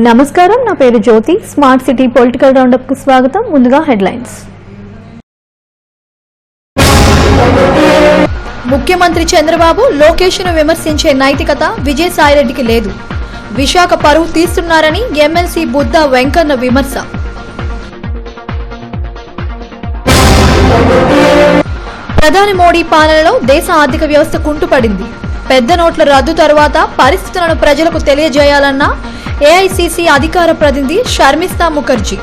నమస్కారం, నా పేరు జ్యోతి. స్మార్ట్ సిటీ పొలిటికల్ రౌండప్ కు స్వాగతం. ముందుగా హెడ్లైన్స్. ముఖ్యమంత్రి చంద్రబాబు లోకేష్ ను విమర్శించే నైతికత విజయసాయిరెడ్డికి లేదు. విశాఖ పరువు తీస్తున్నారని ఎమ్మెల్సీ బుద్ధా వెంకన్న విమర్శ. ప్రధాని మోడీ పాలనలో దేశ ఆర్థిక వ్యవస్థ కుంటుపడింది. పెద్ద నోట్ల రద్దు తరువాత పరిస్థితులను ప్రజలకు తెలియజేయాలన్న ఏఐసీసీ అధికార ప్రతినిధి షర్మిస్తా ముఖర్జీ.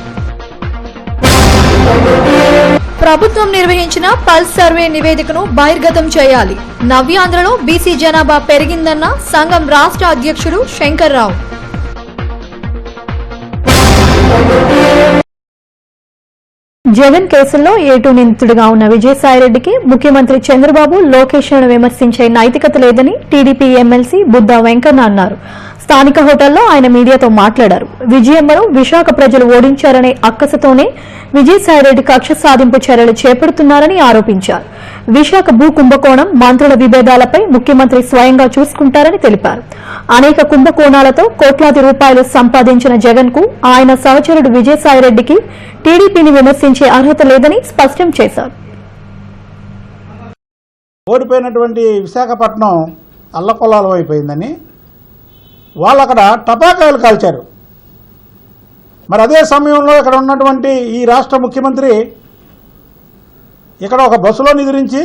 ప్రభుత్వం నిర్వహించిన పల్స్ సర్వే నివేదికను బహిర్గతం చేయాలి. నవ్యాంధ్రలో బీసీ జనాభా పెరిగిందన్న సంఘం రాష్ట్ర అధ్యక్షుడు శంకర్రావు. జగన్ కేసుల్లో ఏటూ నిందితుడిగా ఉన్న విజయసాయిరెడ్డికి ముఖ్యమంత్రి చంద్రబాబు లోకేష్ ను విమర్శించే నైతికత లేదని టీడీపీ ఎమ్మెల్సీ బుద్ధా వెంకన్న అన్నారు. స్థానిక హోటల్లో ఆయన మీడియాతో మాట్లాడారు. విజయమ్మను విశాఖ ప్రజలు ఓడించారనే అక్కసతోనే విజయసాయిరెడ్డి కక్ష సాధింపు చర్యలు చేపడుతున్నారని ఆరోపించారు. విశాఖ భూ కుంభకోణం, మంత్రుల విభేదాలపై ముఖ్యమంత్రి స్వయంగా చూసుకుంటారని తెలిపారు. అనేక కుంభకోణాలతో కోట్లాది రూపాయలు సంపాదించిన జగన్ కు ఆయన సహచరుడు విజయసాయిరెడ్డికి టీడీపీని విమర్శించే అర్హత లేదని స్పష్టం చేశారు. ఓడిపోయినటువంటి విశాఖపట్నం అల్లకొల్లాలు అయిపోయిందని వాళ్ళు అక్కడ టపాకాయలు కాల్చారు. మరి అదే సమయంలో ఇక్కడ ఉన్నటువంటి ఈ రాష్ట్ర ముఖ్యమంత్రి ఇక్కడ ఒక బస్సులో నిద్రించి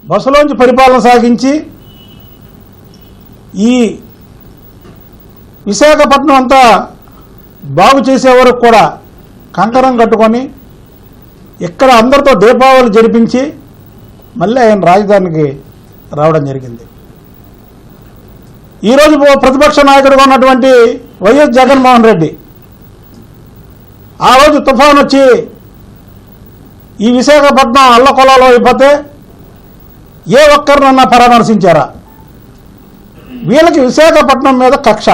బస్సులోంచి పరిపాలన సాగించి ఈ విశాఖపట్నం అంతా బాగు చేసే వరకు కూడా కంకణం కట్టుకొని ఇక్కడ అందరితో దీపావళి జరిపించి మళ్ళీ ఆయన రాజధానికి రావడం జరిగింది. ఈరోజు ప్రతిపక్ష నాయకుడిగా ఉన్నటువంటి వైఎస్ జగన్మోహన్ రెడ్డి ఆ రోజు తుఫాన్ వచ్చి ఈ విశాఖపట్నం అల్లకొల్లాలో అయిపోతే ఏ ఒక్కరినన్నా పరామర్శించారా? వీళ్ళకి విశాఖపట్నం మీద కక్ష.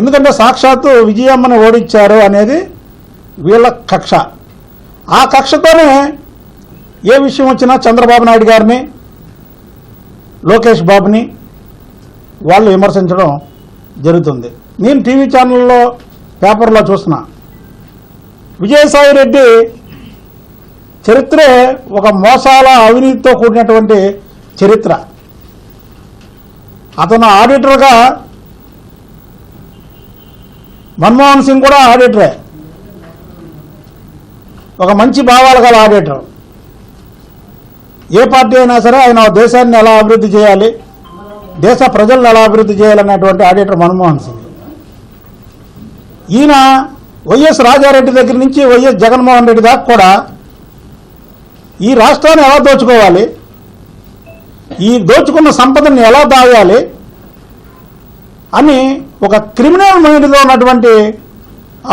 ఎందుకంటే సాక్షాత్తు విజయమ్మని ఓడించారు అనేది వీళ్ళ కక్ష. ఆ కక్షతోనే ఏ విషయం వచ్చినా చంద్రబాబు నాయుడు గారిని, లోకేష్ బాబుని వాళ్ళు విమర్శించడం జరుగుతుంది. నేను టీవీ ఛానల్లో, పేపర్లో చూస్తున్నా. విజయసాయిరెడ్డి చరిత్రే ఒక మోసాల, అవినీతితో కూడినటువంటి చరిత్ర. అతను ఆడిటర్గా, మన్మోహన్ సింగ్ కూడా ఆడిటరే, ఒక మంచి భావాలు గల ఆడిటర్. ఏ పార్టీ అయినా సరే ఆయన దేశాన్ని ఎలా అభివృద్ధి చేయాలి, దేశ ప్రజలను ఎలా అభివృద్ధి చేయాలనేటువంటి ఆడిటర్ మన్మోహన్ సింగ్. ఈయన వైఎస్ రాజారెడ్డి దగ్గర నుంచి వైఎస్ జగన్మోహన్ రెడ్డి దాకా కూడా ఈ రాష్ట్రాన్ని ఎలా దోచుకోవాలి, ఈ దోచుకున్న సంపదను ఎలా దాయాలి అని ఒక క్రిమినల్ మైండ్లో ఉన్నటువంటి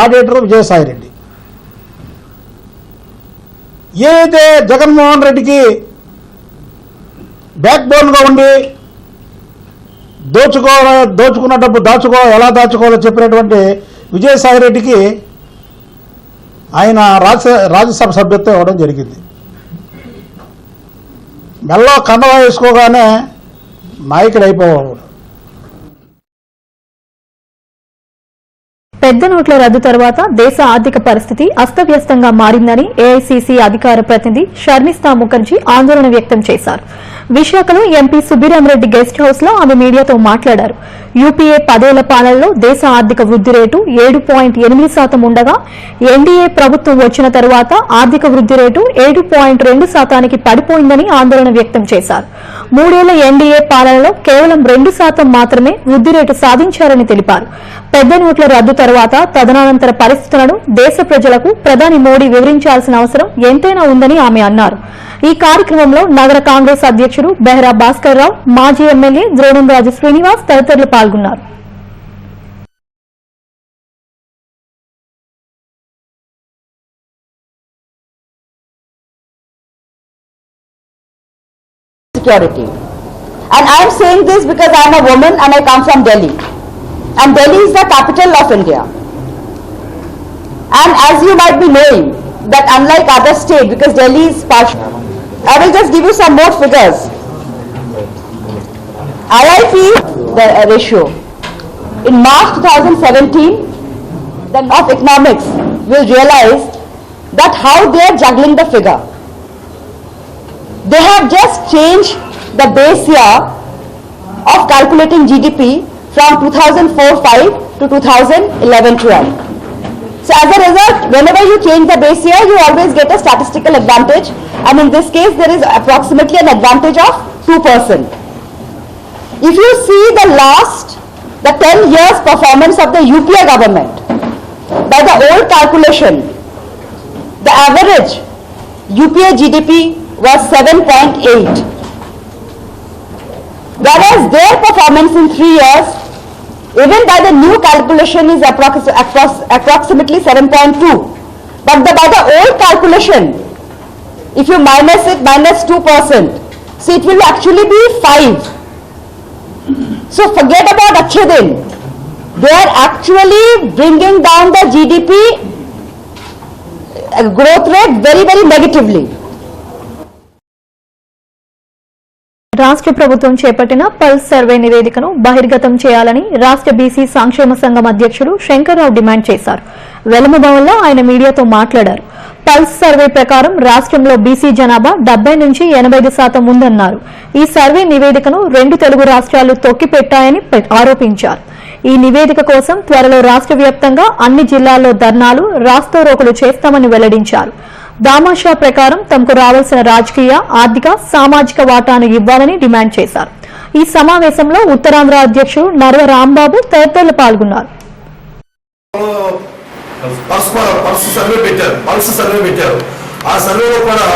ఆడిటర్ విజయసాయిరెడ్డి. ఏదైతే జగన్మోహన్ రెడ్డికి బ్యాక్ బోన్గా ఉండి దోచుకున్న డబ్బు ఎలా దాచుకోవాలో చెప్పినటువంటి విజయసాయిరెడ్డికి ఆయన రాజ్యసభ సభ్యత్వం ఇవ్వడం జరిగింది. మెల్లో కండవా వేసుకోగానే నాయకుడు అయిపోవాలి. పెద్ద నోట్ల రద్దు తర్వాత దేశ ఆర్థిక పరిస్థితి అస్తవ్యస్తంగా మారిందని ఏఐసీసీ అధికార ప్రతినిధి షర్మిస్తా ముఖర్జీ ఆందోళన వ్యక్తం చేశారు. విశాఖలో ఎంపీ సుబ్బిరామరెడ్డి గెస్ట్ హౌస్ లో ఆమె మీడియాతో మాట్లాడారు. యూపీఏ 10 ఏళ్ల పాలనలో దేశ ఆర్థిక వృద్ధి రేటు 7.8% ఉండగా ఎన్డీఏ ప్రభుత్వం వచ్చిన తర్వాత ఆర్థిక వృద్ధి రేటు 7.2% పడిపోయిందని ఆందోళన వ్యక్తం చేశారు. 3 ఏళ్ల ఎన్డీఏ పాలనలో కేవలం 2% మాత్రమే వృద్ధి రేటు సాధించారని తెలిపారు. పెద్ద నోట్ల రద్దు తర్వాత తదనంతర పరిస్థితులను దేశ ప్రజలకు ప్రధాని మోడీ వివరించాల్సిన అవసరం ఎంతైనా ఉందని ఆమె అన్నారు. ఈ కార్యక్రమంలో నగర కాంగ్రెస్ అధ్యక్షుడు బెహ్రా భాస్కర్ రావు, మాజీ ఎమ్మెల్యే ద్రోణంరాజు శ్రీనివాస్ తదితరులు పాల్గొన్నారు. Security. And I am saying this because I am a woman and I come from Delhi. And Delhi is the capital of India. And as you might be knowing, that unlike other states, because Delhi is partial, I will just give you some more figures. IIP, the ratio. in March 2017, the of economics will realize that how they are juggling the figure. They have just changed the base year of calculating GDP from 2004-5 to 2011-12. So as a result, whenever you change the base year, you always get a statistical advantage, and in this case there is approximately an advantage of 2%. If you see the 10 years performance of the UPA government, by the old calculation, the average UPA GDP was 7.8, whereas their performance in 3 years, even by the new calculation, is approximately 7.2. But by the old calculation, if you minus it, minus 2%, so it will actually be 5. So forget about Achhe Din. They are actually bringing down the GDP growth rate very, very negatively. రాష్ట్ర ప్రభుత్వం చేపట్టిన pulse survey నివేదికను బహిర్గతం చేయాలని రాష్ట్ర BC సంక్షేమ సంఘం అధ్యక్షుడు శంకర్రావు డిమాండ్ చేశారు. వెలమభవన్లో ఆయన మీడియాతో మాట్లాడారు. పల్స్ సర్వే ప్రకారం రాష్ట్రంలో బీసీ జనాభా 70 నుంచి 85% ఉందన్నారు. ఈ సర్వే నివేదికను 2 తెలుగు రాష్ట్రాలు తొక్కిపెట్టాయని ఆరోపించారు. ఈ నివేదిక కోసం త్వరలో రాష్ట్ర వ్యాప్తంగా అన్ని జిల్లాల్లో ధర్నాలు, రాస్తారోకోలు చేస్తామని వెల్లడించారు. దామాషా ప్రకారం తమకు రావాల్సిన రాజకీయ, ఆర్థిక, సామాజిక వాటాను ఇవ్వాలని డిమాండ్ చేశారు. ఈ సమావేశంలో ఉత్తరాంధ్ర అధ్యక్షుడు నర్వ రాంబాబు తదితరులు పాల్గొన్నారు. పల్స్ సర్వే పెట్టారు. ఆ సర్వేలో కూడా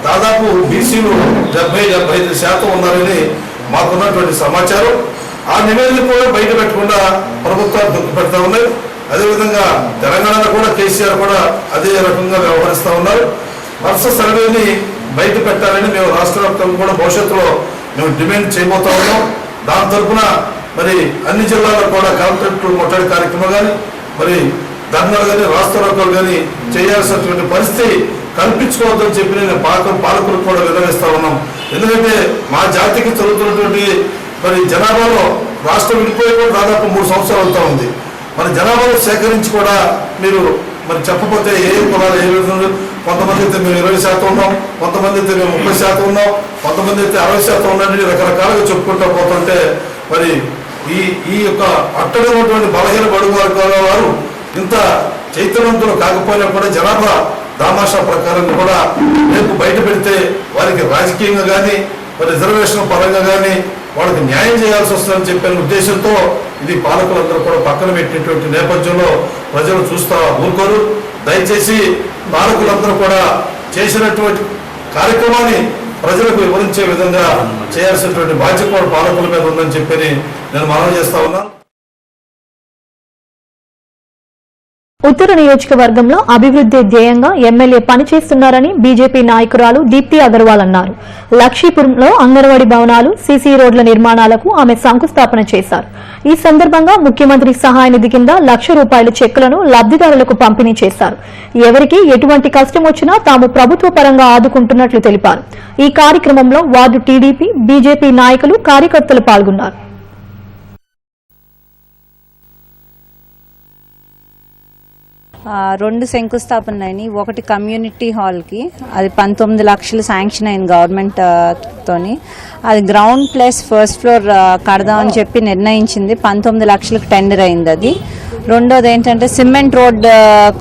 దాదాపు బీసీలు 70-75% ఉన్నారని మాకున్నటువంటి సమాచారం. ఆ నివేదిక కూడా బయట పెట్టకుండా ప్రభుత్వాలు దుఃఖ పెడతా ఉన్నాయి. అదేవిధంగా తెలంగాణలో కూడా కేసీఆర్ కూడా అదే రకంగా వ్యవహరిస్తూ ఉన్నారు. పల్స్ సర్వేని బయట పెట్టాలని మేము రాష్ట్ర వ్యాప్తంగా కూడా భవిష్యత్తులో మేము డిమాండ్ చేయబోతా ఉన్నాం. దాని తరఫున మరి అన్ని జిల్లాల్లో కూడా కలెక్టరేట్ ముట్టడి కార్యక్రమం కానీ, మరి ధర్నాలు కానీ, రాస్తారోకోలు కానీ చేయాల్సినటువంటి పరిస్థితి కల్పించుకోవద్దని చెప్పి నేను పాలకులకు కూడా విన్నవిస్తా ఉన్నాం. ఎందుకంటే మా జాతికి చదువుతున్నటువంటి మరి జనాభాలో రాష్ట్రం విడిపోయి కూడా దాదాపు 3 సంవత్సరాలు అవుతా ఉంది. మన జనాభాను సేకరించి కూడా మీరు మరి చెప్పకపోతే ఏ కులాలు ఏ విధంగా, కొంతమంది అయితే మేము 20% ఉన్నాం, కొంతమంది అయితే మేము 30% ఉన్నాం, కొంతమంది అయితే 60% ఉన్నాయని రకరకాలుగా చెప్పుకుంటూ పోతుంటే మరి ఈ యొక్క అట్టడున్నటువంటి బలహీన బడుగు వర్గాల వారు ఇంత చైతన్యవంతులు కాకపోయినా కూడా జనాభా దామాషా ప్రకారం కూడా రేపు బయట పెడితే వారికి రాజకీయంగా కానీ, మరి రిజర్వేషన్ పరంగా కానీ వాళ్ళకి న్యాయం చేయాల్సి వస్తుందని చెప్పిన ఉద్దేశంతో ఇది పాలకులందరూ కూడా పక్కన పెట్టినటువంటి నేపథ్యంలో ప్రజలు చూస్తా ఊరుకోరు. దయచేసి పాలకులందరూ కూడా చేసినటువంటి కార్యక్రమాన్ని ప్రజలకు వివరించే విధంగా చేయాల్సినటువంటి బాధ్యత కూడా పాలకుల మీద ఉందని చెప్పి నేను మనవి చేస్తా ఉన్నాను. ఉత్తర నియోజకవర్గంలో అభివృద్ధి ధ్యేయంగా ఎమ్మెల్యే పనిచేస్తున్నారని బీజేపీ నాయకురాలు దీప్తి అగర్వాల్ అన్నారు. లక్షీపురంలో అంగన్వాడీ భవనాలు, సీసీ రోడ్ల నిర్మాణాలకు ఆమె శంకుస్థాపన చేశారు. ఈ సందర్భంగా ముఖ్యమంత్రి సహాయ నిధి కింద ₹1,00,000 చెక్కులను లబ్దిదారులకు పంపిణీ చేశారు. ఎవరికి ఎటువంటి కష్టం వచ్చినా తాము ప్రభుత్వ పరంగా ఆదుకుంటున్నట్లు తెలిపారు. ఈ కార్యక్రమంలో వార్డు టీడీపీ, బీజేపీ నాయకులు, కార్యకర్తలు పాల్గొన్నారు. 2 శంకుస్థాపనలు. ఒకటి కమ్యూనిటీ హాల్కి, అది 19 లక్షలు శాంక్షన్ అయింది గవర్నమెంట్ తోని. అది గ్రౌండ్ ప్లస్ ఫస్ట్ ఫ్లోర్ కడదామని చెప్పి నిర్ణయించింది. 19 లక్షలకు టెండర్ అయింది అది. రెండోది ఏంటంటే సిమెంట్ రోడ్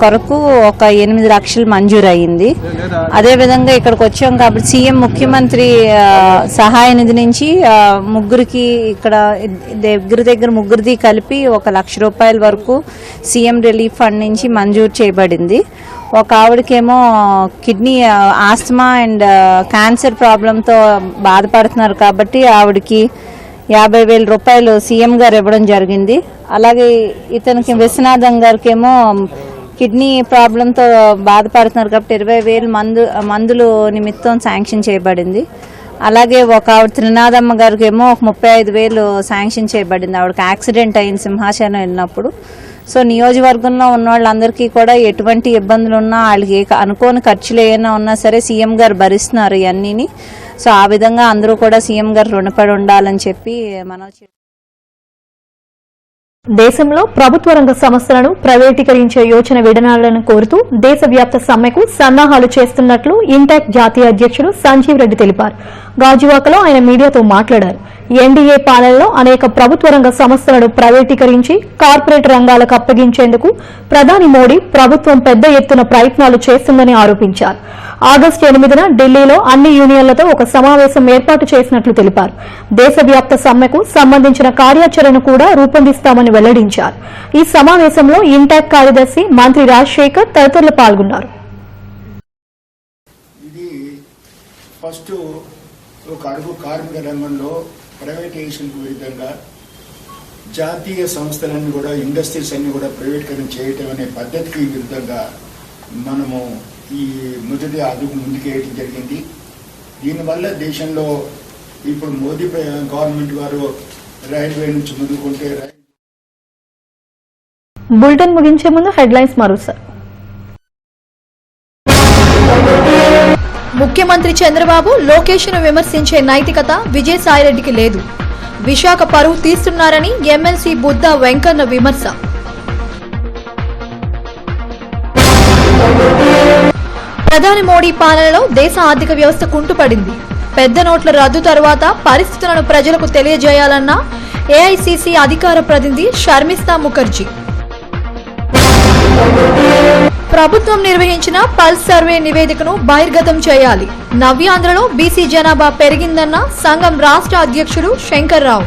కొరకు ఒక 8 లక్షలు మంజూరు అయ్యింది. అదేవిధంగా ఇక్కడికి వచ్చాం కాబట్టి సీఎం ముఖ్యమంత్రి సహాయ నిధి నుంచి ముగ్గురికి, ఇక్కడ దగ్గర ముగ్గురిది కలిపి ₹1,00,000 వరకు సీఎం రిలీఫ్ ఫండ్ నుంచి మంజూరు చేయబడింది. ఒక ఆవిడకేమో కిడ్నీ ఆస్తమా అండ్ క్యాన్సర్ ప్రాబ్లంతో బాధపడుతున్నారు కాబట్టి ఆవిడకి ₹50,000 సీఎం గారు ఇవ్వడం జరిగింది. అలాగే ఇతనికి విశ్వనాథం గారికేమో కిడ్నీ ప్రాబ్లంతో బాధపడుతున్నారు కాబట్టి 20,000 మందులు నిమిత్తం శాంక్షన్ చేయబడింది. అలాగే ఒక ఆవిడ త్రినాథమ్మ గారికి ఏమో ఒక 35,000 శాంక్షన్ చేయబడింది. ఆవిడకి యాక్సిడెంట్ అయింది సింహాచలం వెళ్ళినప్పుడు. సో నియోజకవర్గంలో ఉన్న వాళ్ళందరికీ కూడా ఎటువంటి ఇబ్బందులు ఉన్నా, వాళ్ళకి అనుకోని ఖర్చులు ఏమైనా ఉన్నా సరే సీఎం గారు భరిస్తున్నారు ఇవన్నీని. సో ఆ విధంగా అందరూ కూడా సీఎం గారు రుణపడి ఉండాలని చెప్పి మనం దేశంలో ప్రభుత్వ రంగ సంస్థలను ప్రైవేటీకరించే యోచన విడనాడాలని కోరుతూ దేశవ్యాప్త సమ్మెకు సన్నాహాలు చేస్తున్నట్లు ఇంటాక్ జాతీయ అధ్యక్షుడు సంజీవ్ రెడ్డి తెలిపారు. గాజువాకలో ఆయన మీడియాతో మాట్లాడారు. ఎన్డీఏ పాలనలో అనేక ప్రభుత్వ రంగ సంస్థలను ప్రైవేటీకరించి కార్పొరేట్ రంగాలకు అప్పగించేందుకు ప్రధాని మోడీ ప్రభుత్వం పెద్ద ఎత్తున ప్రయత్నాలు చేస్తుందని ఆరోపించారు. ఆగస్టు 8న ఢిల్లీలో అన్ని యూనియన్లతో ఒక సమావేశం ఏర్పాటు చేసినట్లు తెలిపారు. దేశవ్యాప్త సమ్మెకు సంబంధించిన కార్యాచరణ కూడా రూపొందిస్తామని వెల్లడించారు. ఈ సమావేశంలో ఇంటాక్ కార్యదర్శి మంత్రి రాజశేఖర్ తదితరులు పాల్గొన్నారు. ఇది ఫస్ట్ ఒక అడుగు కార్మిక రంగంలో ప్రైవేటైజేషన్కు విరుద్ధంగా జాతీయ సంస్థలన్నీ కూడా ఇండస్ట్రీస్ అన్ని కూడా ప్రైవేటీకరణ చేయటం అనే పద్ధతికి విరుద్ధంగా మనము ఈ మొదటి అడుగు ముందుకేయడం జరిగింది. దీనివల్ల దేశంలో ఇప్పుడు మోదీ గవర్నమెంట్ వారు రైల్వే నుంచి మొదలుకుంటే బులెటిన్ ముగించే ముందు హెడ్లైన్స్ మరోసారి. ముఖ్యమంత్రి చంద్రబాబు లోకేష్ను విమర్శించే నైతికత విజయసాయిరెడ్డికి లేదు. విశాఖ పరువు తీస్తున్నారని ఎమ్మెల్సీ బుద్ధ వెంకన్న విమర్శ. ప్రధాని మోడీ పాలనలో దేశ ఆర్థిక వ్యవస్థ కుంటుపడింది. పెద్ద నోట్ల రద్దు తర్వాత పరిస్థితులను ప్రజలకు తెలియజేయాలన్న ఏఐసీసీ అధికార ప్రతినిధి షర్మిస్తా ముఖర్జీ. ప్రభుత్వం నిర్వహించిన పల్స్ సర్వే నివేదికను బహిర్గతం చేయాలి. నవ్యాంధ్రలో బీసీ జనాభా పెరిగిందన్న సంఘం రాష్ట్ర అధ్యక్షుడు శంకర్రావు.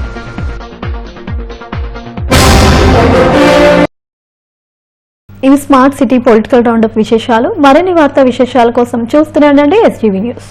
ఇవి స్మార్ట్ సిటీ పొలిటికల్ రౌండప్ విశేషాలు. మరిన్ని వార్తా విశేషాల కోసం చూస్తూనే ఉండండి ఎస్టీవీ న్యూస్.